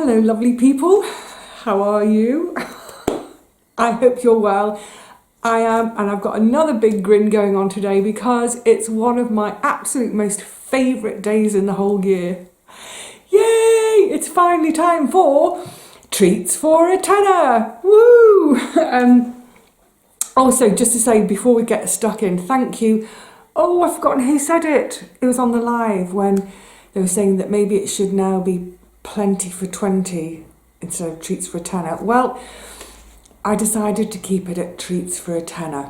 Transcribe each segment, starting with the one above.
Hello lovely people, how are you? I hope you're well. I am, and I've got another big grin going on today because it's one of my absolute most favourite days in the whole year. Yay! It's finally time for treats for a tenner! Woo! Also, just to say before we get stuck in, thank you. Oh, I've forgotten who said it. It was on the live when they were saying that maybe it should now be plenty for 20 instead of treats for a tenner. Well, I decided to keep it at treats for a tenner.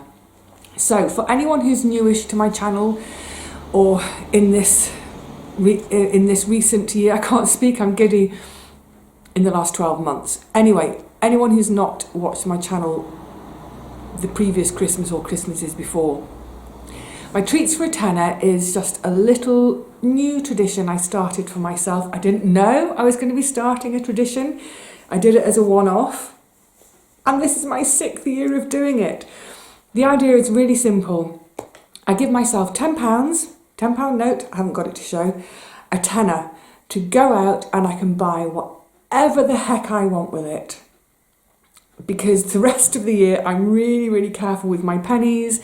So for anyone who's newish to my channel or in this recent year, I can't speak, I'm giddy, in the last 12 months. Anyway, anyone who's not watched my channel the previous Christmas or Christmases before, my treats for a tenner is just a little new tradition I started for myself. I didn't know I was going to be starting a tradition. I did it as a one-off, and this is my 6th year of doing it. The idea is really simple. I give myself £10, £10 note, I haven't got it to show, a tenner to go out and I can buy whatever the heck I want with it. Because the rest of the year I'm really careful with my pennies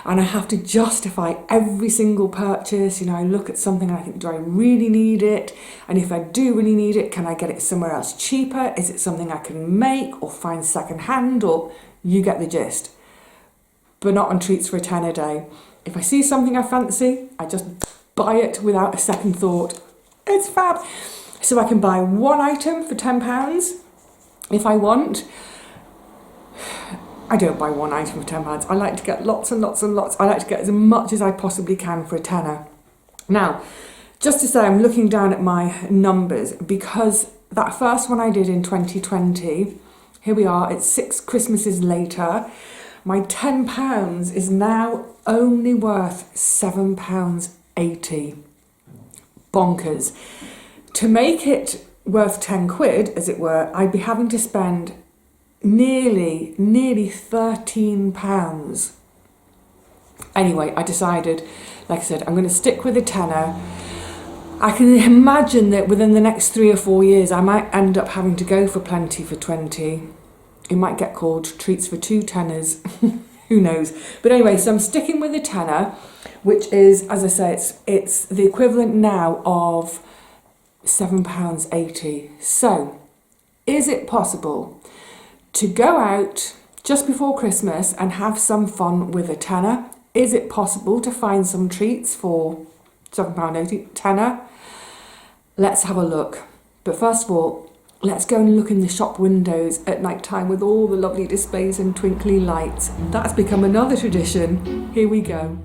and I have to justify every single purchase. You know, I look at something and I think, do I really need it? And if I do really need it, can I get it somewhere else cheaper? Is it something I can make or find secondhand? Or you get the gist. But not on treats for a tenner day. If I see something I fancy, I just buy it without a second thought. It's fab. So I can buy one item for £10 if I want. I don't buy one item for £10. I like to get lots and lots and lots. I like to get as much as I possibly can for a tenner. Now, just to say, I'm looking down at my numbers because that first one I did in 2020, here we are, it's 6 Christmases later. My £10 is now only worth £7.80. Bonkers. To make it worth 10 quid, as it were, I'd be having to spend nearly £13. Anyway, I decided, like I said, I'm going to stick with a tenner. I can imagine that within the next 3 or 4 years I might end up having to go for plenty for 20. It might get called treats for 2 tenners. Who knows? But anyway, so I'm sticking with a tenner, which is, as I say, it's the equivalent now of £7.80. So, is it possible to go out just before Christmas and have some fun with a tenner? Is it possible to find some treats for £7.80, tenner? Let's have a look. But first of all, let's go and look in the shop windows at night time with all the lovely displays and twinkly lights. That's become another tradition. Here we go.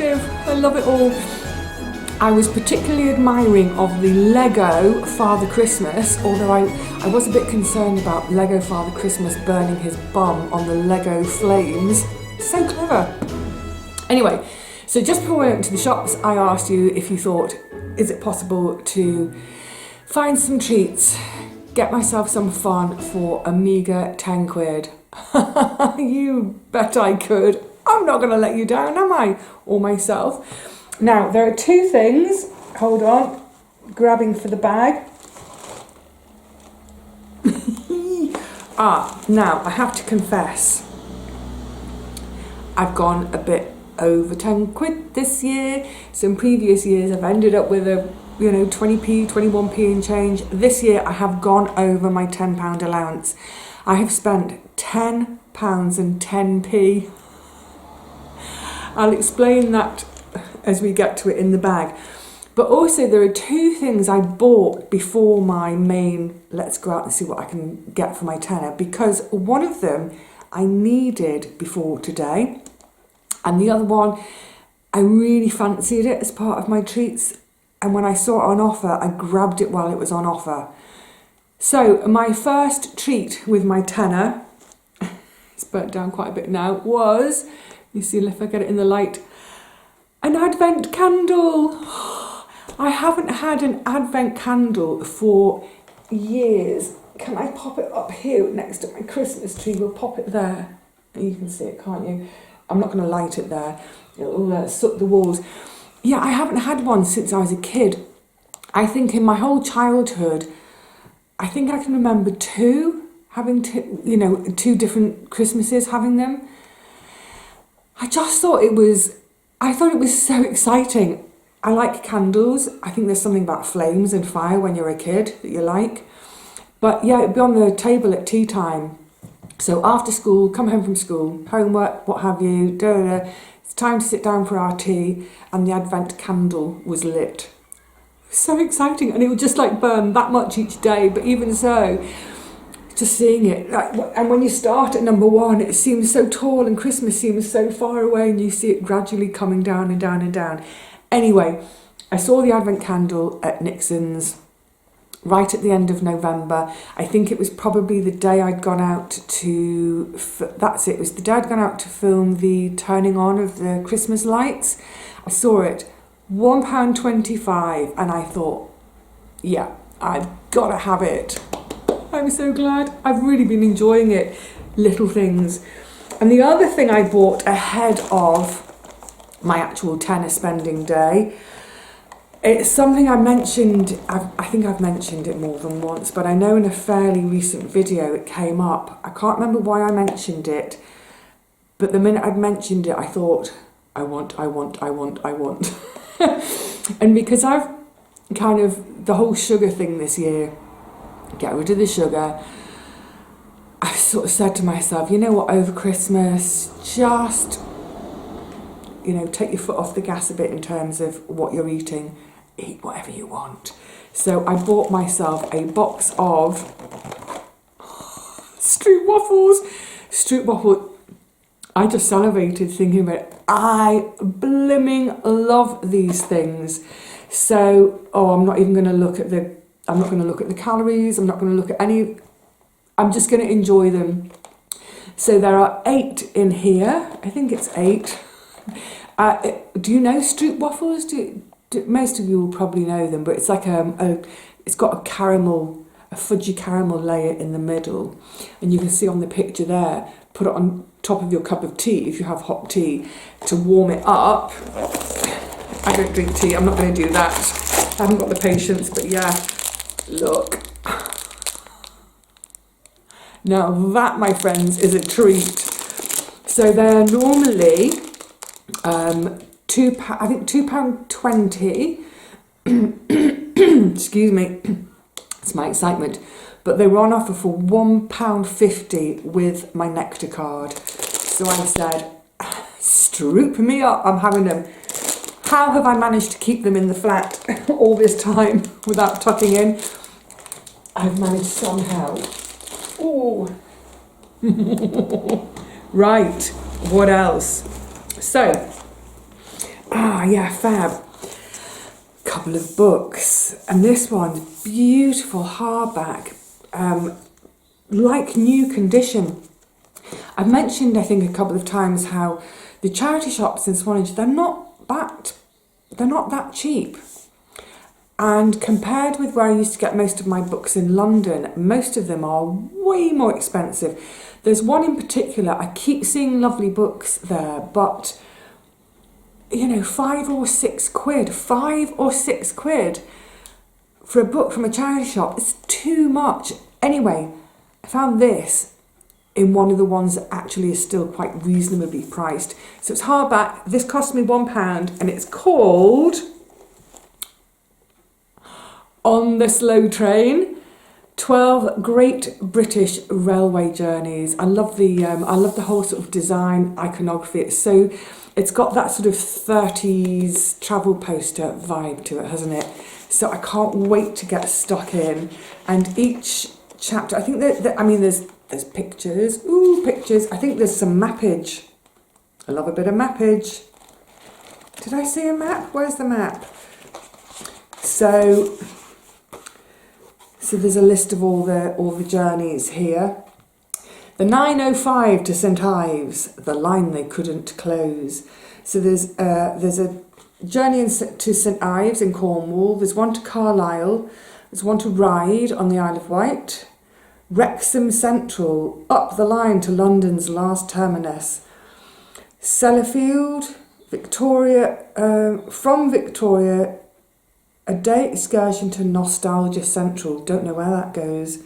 festive. I love it all. I was particularly admiring of the Lego Father Christmas, although I was a bit concerned about Lego Father Christmas burning his bum on the Lego flames. So clever. Anyway, so just before we went to the shops, I asked you if you thought, is it possible to find some treats, get myself some fun for a meagre 10 quid? You bet I could. I'm not going to let you down, am I? Or myself. Now, there are two things. Hold on. Grabbing for the bag. Now, I have to confess, I've gone a bit over 10 quid this year. So in previous years, I've ended up with a, 20p, 21p and change. This year, I have gone over my £10 allowance. I have spent £10 and 10p. I'll explain that as we get to it in the bag. But also there are two things I bought before my main let's go out and see what I can get for my tenner, because one of them I needed before today and the other one I really fancied it as part of my treats, and when I saw it on offer I grabbed it while it was on offer. So my first treat with my tenner, it's burnt down quite a bit now, was, you see if I get it in the light, an advent candle. I haven't had an advent candle for years. Can I pop it up here next to my Christmas tree? We'll pop it there. You can see it, can't you? I'm not going to light it there. It'll soot the walls. Yeah, I haven't had one since I was a kid. I think in my whole childhood, I think I can remember two different Christmases having them. I thought it was so exciting. I like candles. I think there's something about flames and fire when you're a kid that you like. But yeah, it'd be on the table at tea time. So after school, come home from school, homework, what have you, it's time to sit down for our tea, and the advent candle was lit. So exciting, and it would just burn that much each day, but even so, just seeing it, and when you start at number one, it seems so tall and Christmas seems so far away, and you see it gradually coming down and down and down. Anyway, I saw the advent candle at Nixon's right at the end of November. I think it was probably the day I'd gone out to, it was the day I'd gone out to film the turning on of the Christmas lights. I saw it, £1.25, and I thought, yeah, I've got to have it. I'm so glad. I've really been enjoying it. Little things. And the other thing I bought ahead of my actual tenner spending day, it's something I mentioned, I think I've mentioned it more than once, but I know in a fairly recent video it came up. I can't remember why I mentioned it, but the minute I'd mentioned it, I thought, I want. And because I've the whole sugar thing this year, get rid of the sugar, I've sort of said to myself, you know what, over Christmas, just, take your foot off the gas a bit in terms of what you're eating. Eat whatever you want. So I bought myself a box of Stroop waffles. I just salivated thinking about it. I blimming love these things. So, I'm not going to look at the calories. I'm not going to look at any. I'm just going to enjoy them. So there are 8 in here. I think it's 8. Do you know Stroop waffles? Most of you will probably know them, but it's like it's got a fudgy caramel layer in the middle, and you can see on the picture there. Put it on top of your cup of tea if you have hot tea to warm it up. I don't drink tea. I'm not going to do that. I haven't got the patience, but yeah, look. Now that, my friends, is a treat. So they're normally £2.20. Excuse me, it's my excitement. But they were on offer for £1.50 with my Nectar card. So I said, stroop me up, I'm having them. How have I managed to keep them in the flat all this time without tucking in? I've managed somehow. Ooh. Right, what else? So, Ah, yeah, fab. Couple of books, and this one's beautiful hardback, like new condition. I've mentioned, I think, a couple of times how the charity shops in Swanage, they're not that cheap. And compared with where I used to get most of my books in London, most of them are way more expensive. There's one in particular, I keep seeing lovely books there, but you know, 5 or 6 quid for a book from a charity shop is too much. Anyway, I found this in one of the ones that actually is still quite reasonably priced. So it's hardback. This cost me £1 and it's called On the Slow Train, 12 Great British Railway Journeys. I love the whole sort of design, iconography. It's got that sort of 30s travel poster vibe to it, hasn't it? So I can't wait to get stuck in. And each chapter, I think there's pictures. Ooh, pictures. I think there's some mappage. I love a bit of mappage. Did I see a map? Where's the map? So there's a list of all the journeys here. The 9:05 to St Ives, the line they couldn't close. So there's a journey to St Ives in Cornwall. There's one to Carlisle. There's one to Ryde on the Isle of Wight. Wrexham Central, up the line to London's last terminus. Sellafield, Victoria, from Victoria, a day excursion to Nostalgia Central. Don't know where that goes.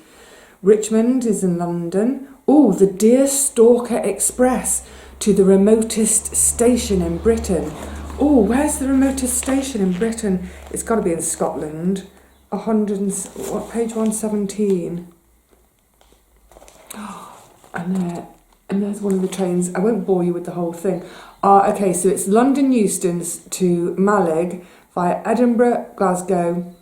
Richmond is in London. Oh, the Deer Stalker Express to the remotest station in Britain. Oh, where's the remotest station in Britain? It's got to be in Scotland. Page 117. And there's one of the trains. I won't bore you with the whole thing. Okay, so it's London Euston's to Malig via Edinburgh, Glasgow,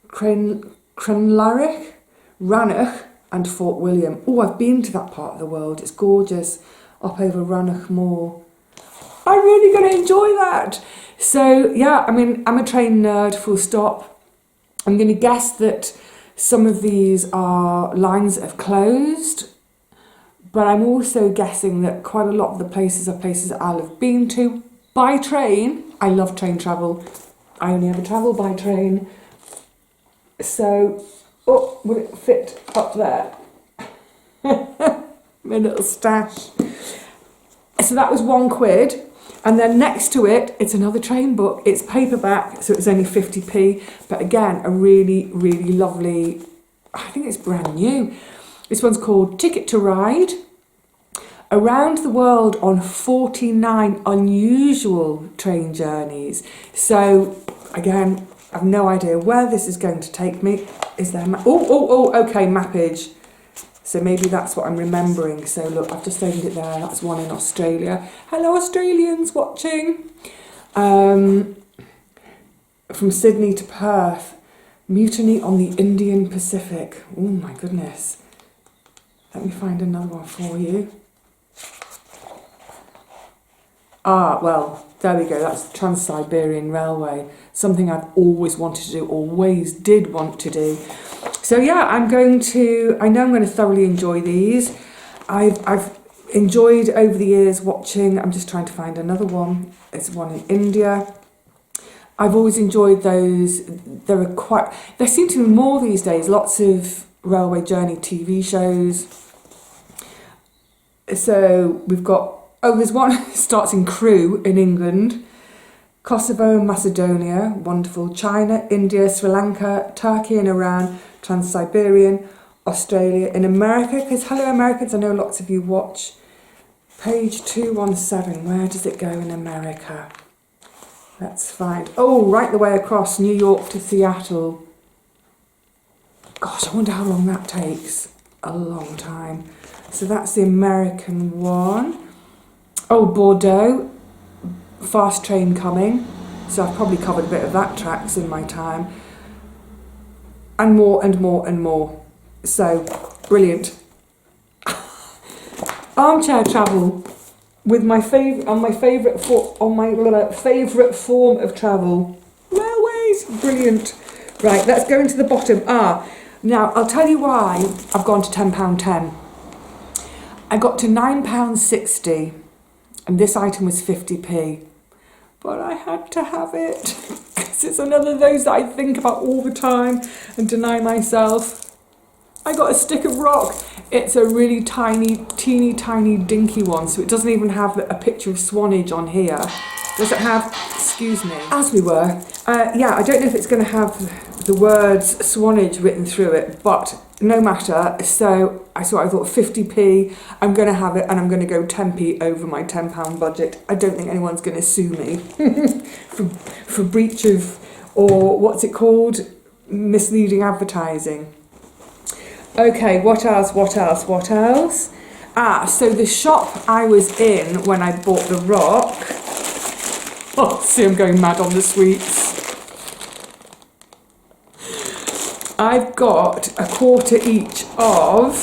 Crenlarich, Rannoch and Fort William. Oh, I've been to that part of the world. It's gorgeous. Up over Rannoch Moor. I'm really going to enjoy that. So, yeah, I mean, I'm a train nerd, full stop. I'm going to guess that some of these are lines that have closed. But I'm also guessing that quite a lot of the places are places that I'll have been to by train. I love train travel. I only ever travel by train. So, oh, will it fit up there? My little stash. So that was £1. And then next to it, it's another train book. It's paperback, so it's only 50p. But again, a really, really lovely, I think it's brand new. This one's called Ticket to Ride. Around the world on 49 unusual train journeys. So, again, I've no idea where this is going to take me. Is there okay, mappage. So maybe that's what I'm remembering. So look, I've just opened it there. That's one in Australia. Hello, Australians watching. From Sydney to Perth. Mutiny on the Indian Pacific. Oh my goodness. Let me find another one for you. Ah, well, there we go. That's the Trans-Siberian Railway. Something I've always wanted to do, always did want to do. So yeah, I know I'm going to thoroughly enjoy these. I've enjoyed over the years watching, I'm just trying to find another one. It's one in India. I've always enjoyed those. There seem to be more these days, lots of railway journey TV shows. So we've got, there's one that starts in Crewe in England. Kosovo, Macedonia, wonderful. China, India, Sri Lanka, Turkey and Iran, Trans-Siberian, Australia. In America, because hello Americans, I know lots of you watch. Page 217, where does it go in America? Let's find, right the way across New York to Seattle. Gosh, I wonder how long that takes. A long time. So that's the American one. Oh, Bordeaux. Fast train coming, so I've probably covered a bit of that tracks in my time, and more and more and more. So brilliant. Armchair travel. with my favourite form of travel. Railways, brilliant. Right, let's go into the bottom. Now I'll tell you why I've gone to £10.10. I got to £9.60 and this item was 50p. But I had to have it because it's another of those that I think about all the time and deny myself. I got a stick of rock. It's a really tiny, teeny tiny dinky one, so it doesn't even have a picture of Swanage on here. Does it have, excuse me, as we were. Yeah, I don't know if it's going to have the words Swanage written through it, but no matter. So I thought 50p, I'm going to have it and I'm going to go 10p over my £10 budget. I don't think anyone's going to sue me for breach of, or what's it called, misleading advertising. Okay, what else? So the shop I was in when I bought the rock. Oh, see, I'm going mad on the sweets. I've got a quarter each of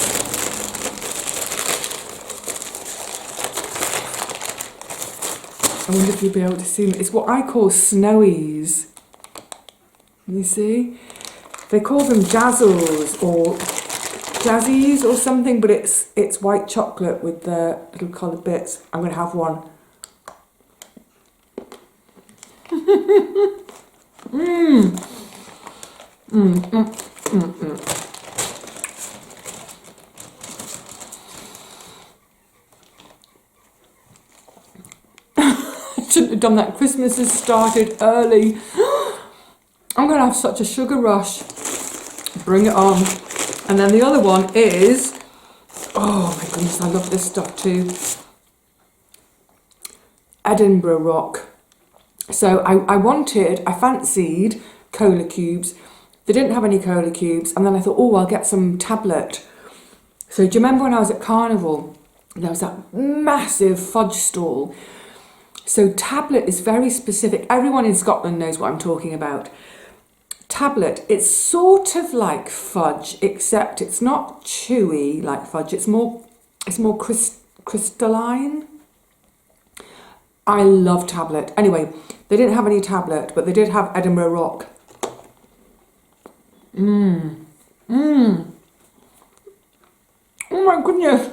I wonder if you'll be able to see them. It's what I call snowies. You see? They call them jazzles or jazzies or something, but it's white chocolate with the little coloured bits. I'm going to have one. I shouldn't have done that. Christmas has started early. I'm going to have such a sugar rush. Bring it on. And then the other one is, oh my goodness, I love this stuff too. Edinburgh Rock. So I fancied cola cubes. They didn't have any cola cubes, and then I thought, oh, I'll get some tablet. So do you remember when I was at Carnival, there was that massive fudge stall? So tablet is very specific. Everyone in Scotland knows what I'm talking about. Tablet, it's sort of like fudge, except it's not chewy like fudge. It's more crystalline. I love tablet. Anyway, they didn't have any tablet, but they did have Edinburgh Rock. Oh my goodness.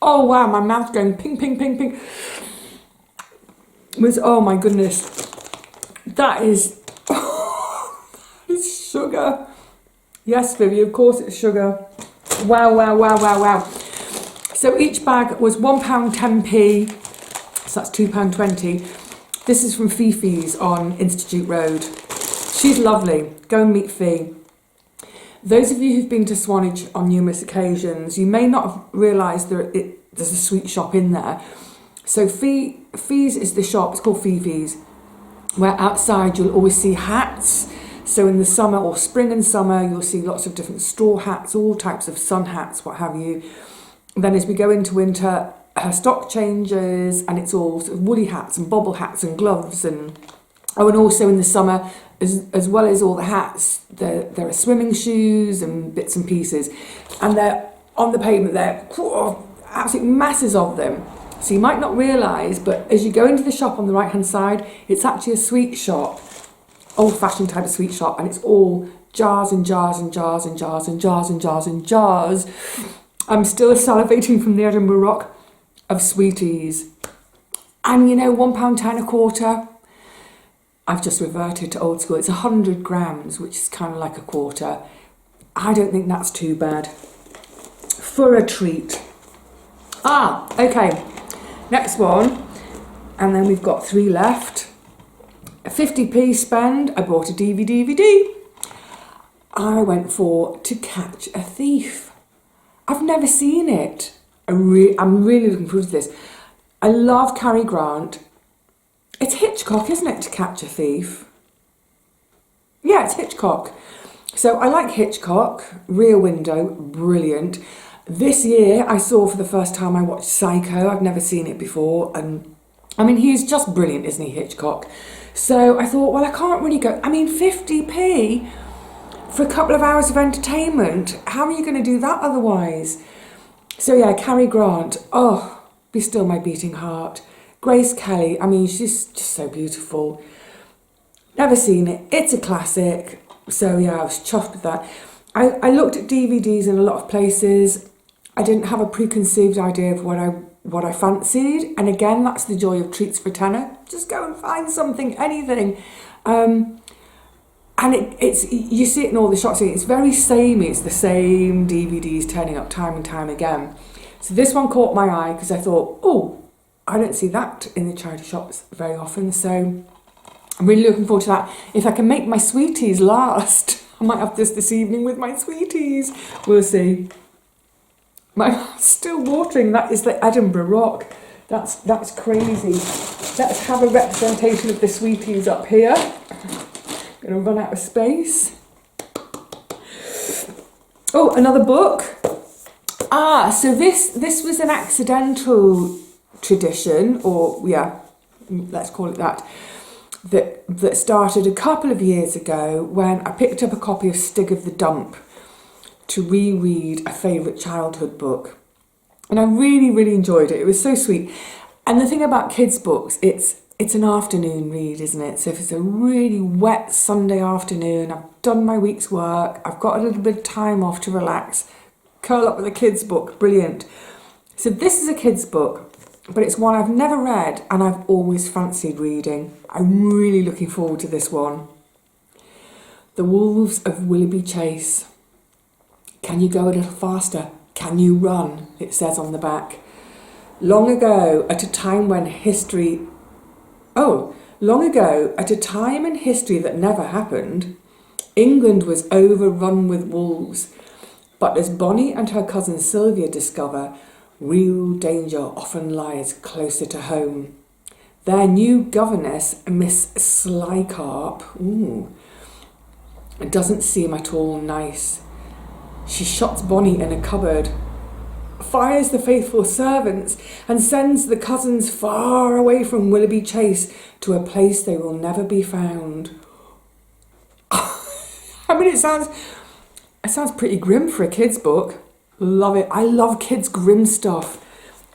Oh wow, my mouth's going ping, ping, ping, ping. Oh my goodness. That is, it's sugar. Yes, Vivi, of course it's sugar. Wow, wow, wow, wow, wow. So each bag was £1.10p, so that's £2.20. This is from Fifi's on Institute Road. She's lovely. Go and meet Fi. Those of you who've been to Swanage on numerous occasions, you may not have realised there's a sweet shop in there. So Fi's is the shop, it's called Fifi's, where outside you'll always see hats. So in the summer or spring and summer, you'll see lots of different straw hats, all types of sun hats, what have you. And then as we go into winter, her stock changes and it's all sort of woolly hats and bobble hats and gloves and also in the summer, as well as all the hats, there are swimming shoes and bits and pieces, and they're on the pavement there, absolute masses of them. So you might not realise, but as you go into the shop on the right hand side, it's actually a sweet shop, old fashioned type of sweet shop, and it's all jars and jars and jars and jars and jars and jars and jars. I'm still salivating from the Edinburgh Rock of sweeties. And you know, £1.10 a quarter. I've just reverted to old school. It's 100 grams, which is kind of like a quarter. I don't think that's too bad for a treat. Okay. Next one. And then we've got 3 left. A 50p spend. I bought a DVD. I went for To Catch a Thief. I've never seen it. I'm really looking forward to this. I love Cary Grant. It's Hitchcock, isn't it, To Catch a Thief? Yeah, it's Hitchcock. So I like Hitchcock. Rear Window, brilliant. This year I saw for the first time, I watched Psycho. I've never seen it before. And I mean, he's just brilliant, isn't he, Hitchcock? So I thought, well, I can't really go. I mean, 50p. for a couple of hours of entertainment. How are you going to do that otherwise? So yeah, Cary Grant, oh, Be Still My Beating Heart. Grace Kelly, I mean, she's just so beautiful. Never seen it, it's a classic. So yeah, I was chuffed with that. I looked at DVDs in a lot of places. I didn't have a preconceived idea of what I fancied. And again, that's the joy of treats for a tenner. Just go and find something, anything. And it's you see it in all the shops. It's very samey. It's the same DVDs turning up time and time again. So this one caught my eye because I thought, oh, I don't see that in the charity shops very often. So I'm really looking forward to that. If I can make my sweeties last, I might have this evening with my sweeties. We'll see. My mouth's still watering. That is the Edinburgh Rock. That's crazy. Let's have a representation of the sweeties up here. I'm gonna run out of space. Oh, another book. So this was an accidental tradition, or yeah, let's call it that. That started a couple of years ago when I picked up a copy of Stig of the Dump to reread a favourite childhood book. And I really, really enjoyed it. It was so sweet. And the thing about kids' books, it's an afternoon read, isn't it? So if it's a really wet Sunday afternoon, I've done my week's work, I've got a little bit of time off to relax, curl up with a kid's book, brilliant. So this is a kid's book, but it's one I've never read and I've always fancied reading. I'm really looking forward to this one. The Wolves of Willoughby Chase. Can you go a little faster? Can you run? It says on the back. Long ago, at a time in history that never happened, England was overrun with wolves. But as Bonnie and her cousin Sylvia discover, real danger often lies closer to home. Their new governess, Miss Slycarp, doesn't seem at all nice. She shuts Bonnie in a cupboard, fires the faithful servants, and sends the cousins far away from Willoughby Chase to a place they will never be found. I mean, it sounds pretty grim for a kid's book. Love it. I love kids' grim stuff.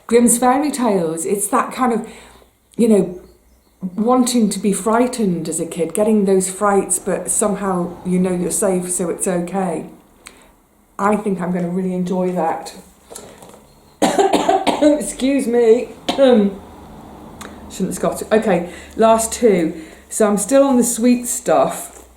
Grimm's fairy tales. It's that kind of, wanting to be frightened as a kid, getting those frights, but somehow you're safe, so it's okay. I think I'm going to really enjoy that. Excuse me. Shouldn't have got it. Okay, last two. So I'm still on the sweet stuff.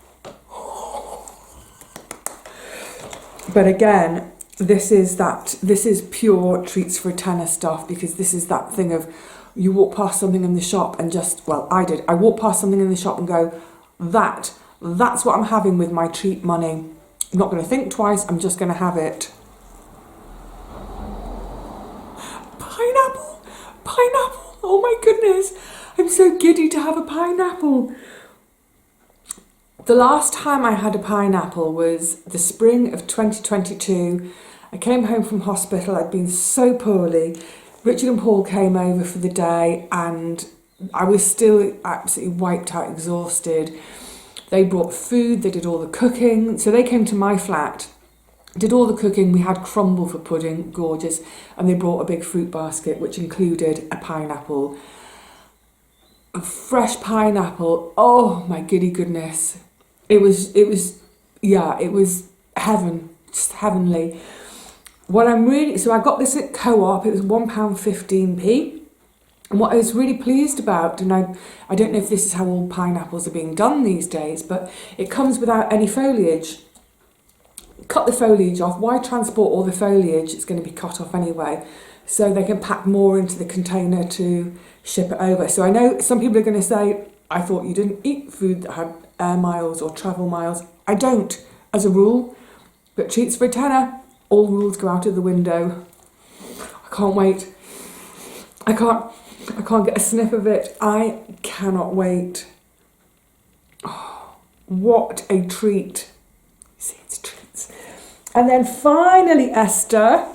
But again, this is pure treats for a tenner stuff, because this is that thing of you walk past something in the shop and I walk past something in the shop and go, that's what I'm having with my treat money. I'm not going to think twice, I'm just going to have it. Pineapple, oh my goodness, I'm so giddy to have a pineapple. The last time I had a pineapple was the spring of 2022. I came home from hospital, I'd been so poorly. Richard and Paul came over for the day and I was still absolutely wiped out, exhausted. They brought food, they did all the cooking. So they came to my flat, did all the cooking. We had crumble for pudding, gorgeous. And they brought a big fruit basket, which included a pineapple. A fresh pineapple. Oh my giddy goodness. It was heaven, just heavenly. So I got this at Co-op, it was £1.15p. And what I was really pleased about, and I don't know if this is how all pineapples are being done these days, but it comes without any foliage. Cut the foliage off. Why transport all the foliage? It's going to be cut off anyway. So they can pack more into the container to ship it over. So I know some people are going to say, I thought you didn't eat food that had air miles or travel miles. I don't, as a rule. But treats for a tenner, all rules go out of the window. I can't wait. I can't get a sniff of it. I cannot wait. Oh, what a treat. See, it's treats. And then finally, Esther.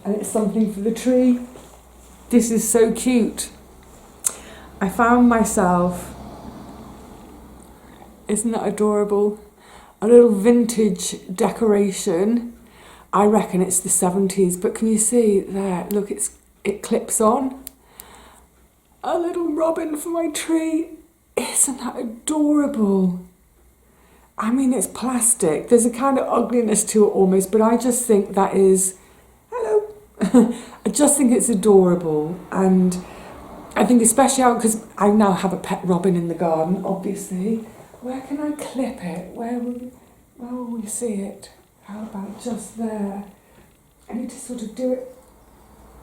And it's something for the tree. This is so cute. I found myself Isn't that adorable? A little vintage decoration. I reckon it's the 70s, but can you see there? Look, it clips on. A little robin for my tree. Isn't that adorable? I mean, it's plastic. There's a kind of ugliness to it almost, but I just think that is, hello. I just think it's adorable. And I think especially out, because I now have a pet robin in the garden, obviously. Where can I clip it? Where will we see it? How about just there? I need to sort of do it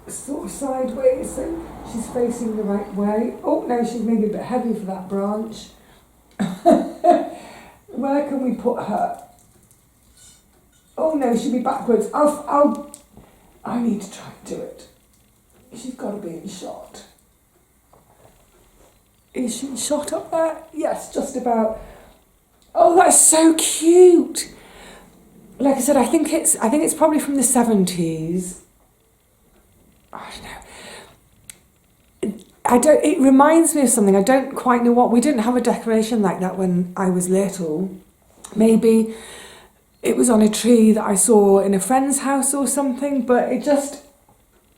sort of sideways so she's facing the right way. Oh no, she's maybe a bit heavy for that branch. Where can we put her? Oh no, she'll be backwards. I need to try and do it. She's got to be in shot. Is she in shot up there? Yes, just about. Oh, that's so cute. Like I said, I think it's probably from the 70s. I don't know. It reminds me of something. I don't quite know what. We didn't have a decoration like that when I was little. Maybe it was on a tree that I saw in a friend's house or something, but it just,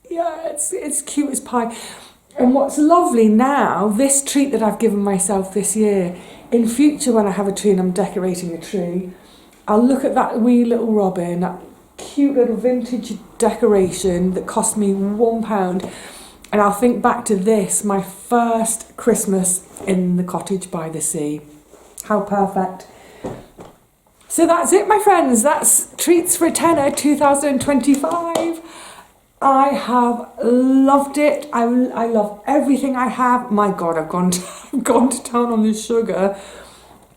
yeah, it's cute as pie. And what's lovely now, this treat that I've given myself this year, in future when I have a tree and I'm decorating a tree, I'll look at that wee little robin, that cute little vintage decoration that cost me £1, and I'll think back to this, my first Christmas in the cottage by the sea. How perfect. So that's it, my friends. That's Treats for a Tenner 2025. I have loved it. I love everything I have. My God, I've gone to town on this sugar.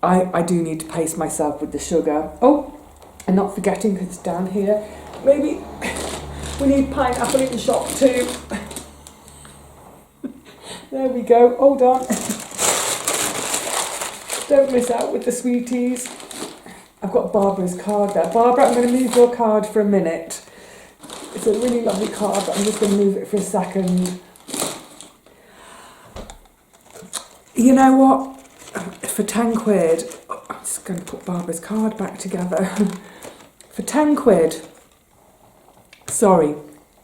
I do need to pace myself with the sugar. Oh, and not forgetting, because it's down here, maybe we need pineapple in the shop too. There we go. Hold on. Don't miss out with the sweeties. I've got Barbara's card there. Barbara, I'm going to move your card for a minute. It's a really lovely card, but I'm just going to move it for a second. You know what? For 10 quid, I'm just going to put Barbara's card back together. For 10 quid, sorry,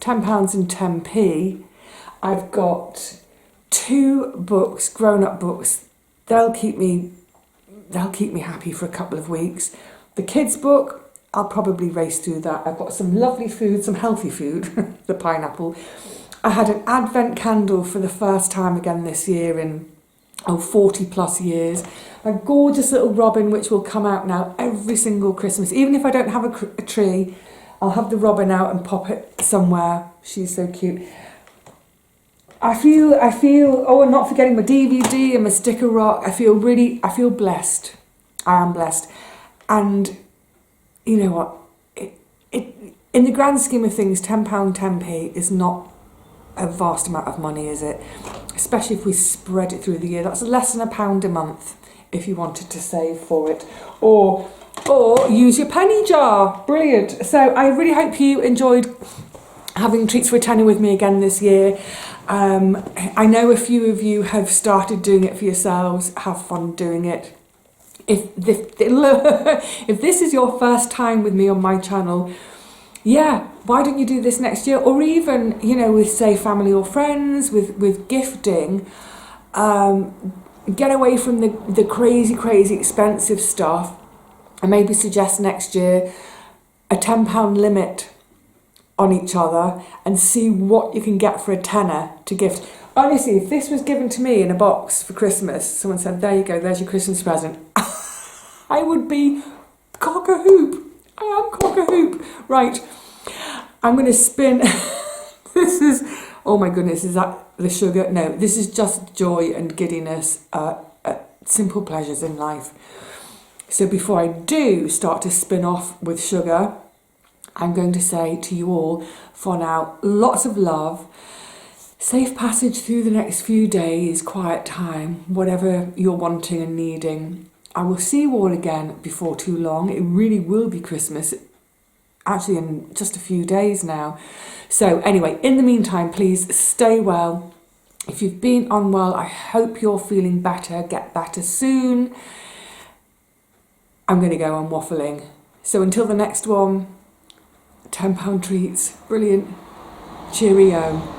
£10 and 10p, I've got 2 books, grown-up books. They'll keep me happy for a couple of weeks. The kids' book, I'll probably race through that. I've got some lovely food, some healthy food, the pineapple. I had an advent candle for the first time again this year in 40 plus years. A gorgeous little robin which will come out now every single Christmas. Even if I don't have a tree, I'll have the robin out and pop it somewhere. She's so cute. I feel, oh, and not forgetting my DVD and my sticker rock. I feel blessed. I am blessed. And you know what? In the grand scheme of things, £10, 10p is not a vast amount of money, is it? Especially if we spread it through the year. That's less than £1 a month if you wanted to save for it. Or use your penny jar. Brilliant. So I really hope you enjoyed having Treats for a Tenner with me again this year. I know a few of you have started doing it for yourselves. Have fun doing it. If this is your first time with me on my channel, yeah, why don't you do this next year? Or even, you know, with, say, family or friends, with gifting, get away from the crazy expensive stuff, and maybe suggest next year a £10 limit on each other and see what you can get for a tenner to gift. Honestly, if this was given to me in a box for Christmas, someone said, there you go, there's your Christmas present, I would be cock-a-hoop. I am cock-a-hoop. Right, I'm going to spin. This is, oh my goodness, is that the sugar? No, this is just joy and giddiness, simple pleasures in life. So before I do start to spin off with sugar, I'm going to say to you all, for now, lots of love, safe passage through the next few days, quiet time, whatever you're wanting and needing. I will see you all again before too long. It really will be Christmas, actually in just a few days now. So anyway, in the meantime, please stay well. If you've been unwell, I hope you're feeling better. Get better soon. I'm going to go on waffling. So until the next one, £10 treats. Brilliant. Cheerio.